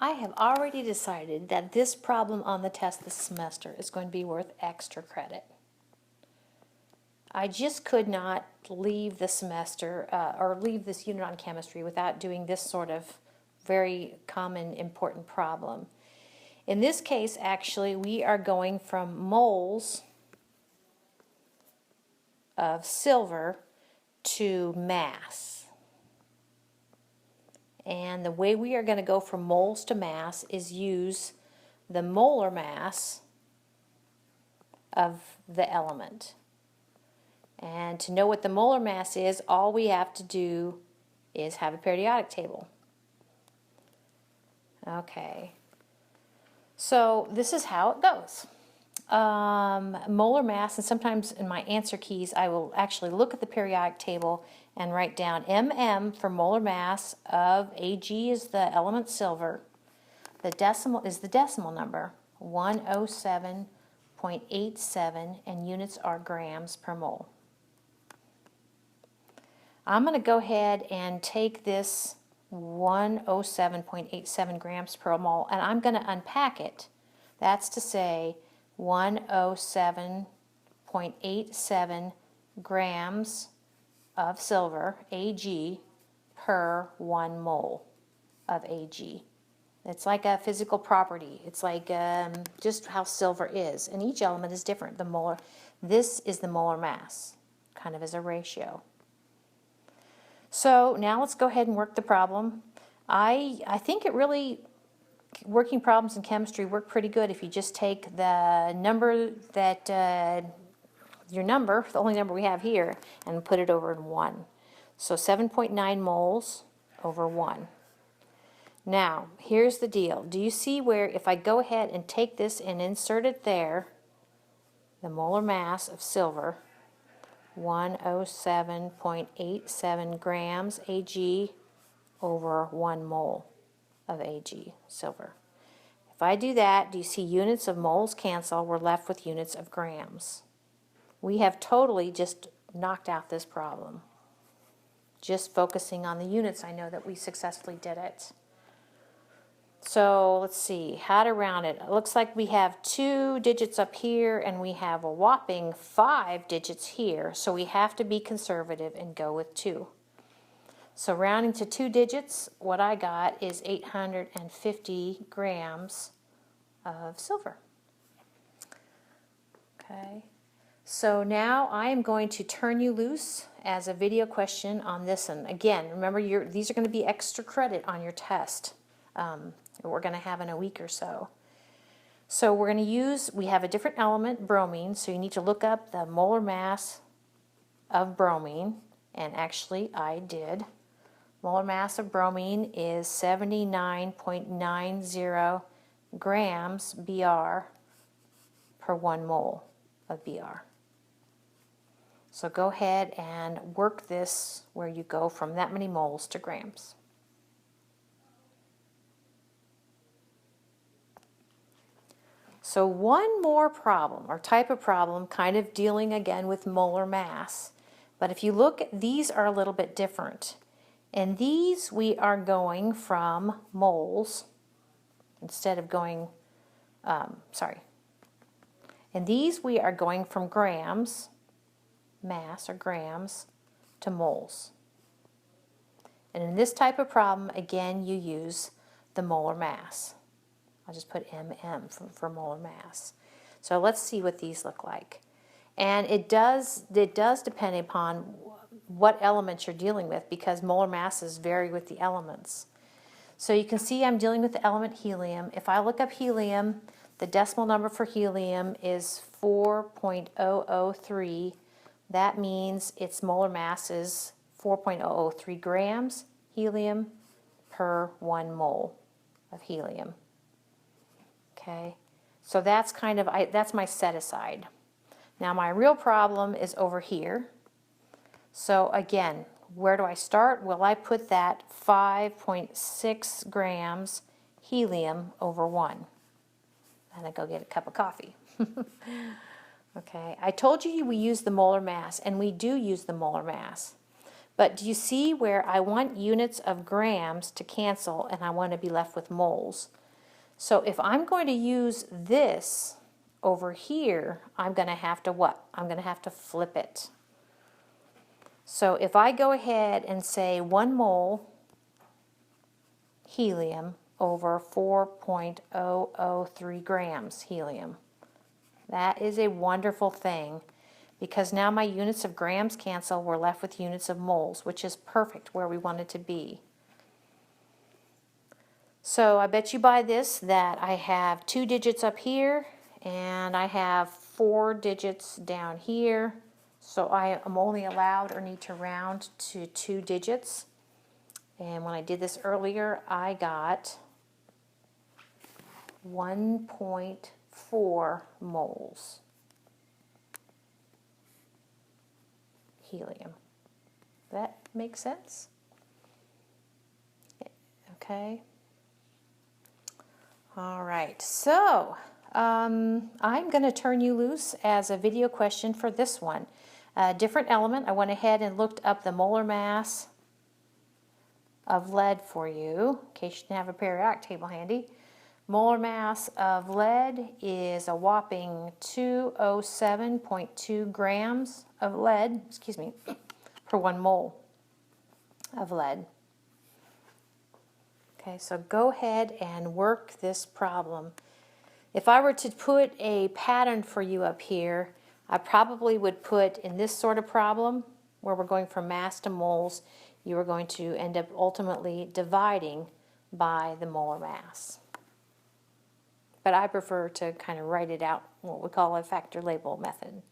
I have already decided that this problem on the test this semester is going to be worth extra credit. I just could not leave the semester or leave this unit on chemistry without doing this sort of very common important problem. In this case, actually, we are going from moles of silver to mass. And the way we are going to go from moles to mass is use the molar mass of the element. And to know what the molar mass is, all we have to do is have a periodic table. Okay, so this is how it goes. Molar mass, and sometimes in my answer keys I will actually look at the periodic table and write down mm for molar mass of Ag is the element silver. The decimal is the decimal number, 107.87, and units are grams per mole. I'm going to go ahead and take this 107.87 grams per mole and I'm going to unpack it. That's to say 107.87 grams of silver, Ag, per 1 mole of Ag. It's like a physical property. It's like just how silver is, and each element is different. The molar, this is the molar mass, kind of as a ratio. So now let's go ahead and work the problem. I think it really, working problems in chemistry work pretty good if you just take the number that, your number, the only number we have here, and put it over in 1. So 7.9 moles over 1. Now, here's the deal. Do you see where if I go ahead and take this and insert it there, the molar mass of silver, 107.87 grams Ag over 1 mole of Ag, silver. If I do that, do you see units of moles cancel? We're left with units of grams. We have totally just knocked out this problem. Just focusing on the units, I know that we successfully did it. So let's see, how to round it. It looks like we have 2 digits up here and we have a whopping 5 digits here. So we have to be conservative and go with 2. So rounding to 2 digits, what I got is 850 grams of silver. Okay. So now I am going to turn you loose as a video question on this. And again, remember these are going to be extra credit on your test. We're going to have in a week or so. So we're going to use, we have a different element, bromine, so you need to look up the molar mass of bromine, and actually I did. Molar mass of bromine is 79.90 grams Br per 1 mole of Br. So go ahead and work this where you go from that many moles to grams. So one more problem, or type of problem, kind of dealing again with molar mass. But if you look, these are a little bit different. In these, we are going from moles, instead of going, in these, we are going from grams, mass or grams, to moles. And in this type of problem, again, you use the molar mass. I'll just put mm for molar mass. So let's see what these look like. And it does depend upon what elements you're dealing with, because molar masses vary with the elements. So you can see I'm dealing with the element helium. If I look up helium, the decimal number for helium is 4.003. That means its molar mass is 4.003 grams helium per 1 mole of helium. Okay, so that's kind of, that's my set aside. Now my real problem is over here. So again, where do I start? Well, I put that 5.6 grams helium over 1. And I go get a cup of coffee. Okay, I told you we use the molar mass, and we do use the molar mass. But do you see where I want units of grams to cancel and I want to be left with moles? So if I'm going to use this over here, I'm going to have to what? I'm going to have to flip it. So if I go ahead and say 1 mole helium over 4.003 grams helium, that is a wonderful thing, because now my units of grams cancel, we're left with units of moles, which is perfect where we want it to be. So I bet you by this that I have 2 digits up here and I have 4 digits down here. So I am only allowed or need to round to 2 digits. And when I did this earlier, I got 1.4 moles helium. That makes sense? Okay. All right, so I'm going to turn you loose as a video question for this one. A different element. I went ahead and looked up the molar mass of lead for you, in case you didn't have a periodic table handy. Molar mass of lead is a whopping 207.2 grams of lead, per 1 mole of lead. Okay, so go ahead and work this problem. If I were to put a pattern for you up here, I probably would put in this sort of problem, where we're going from mass to moles, you are going to end up ultimately dividing by the molar mass. But I prefer to kind of write it out, what we call a factor label method.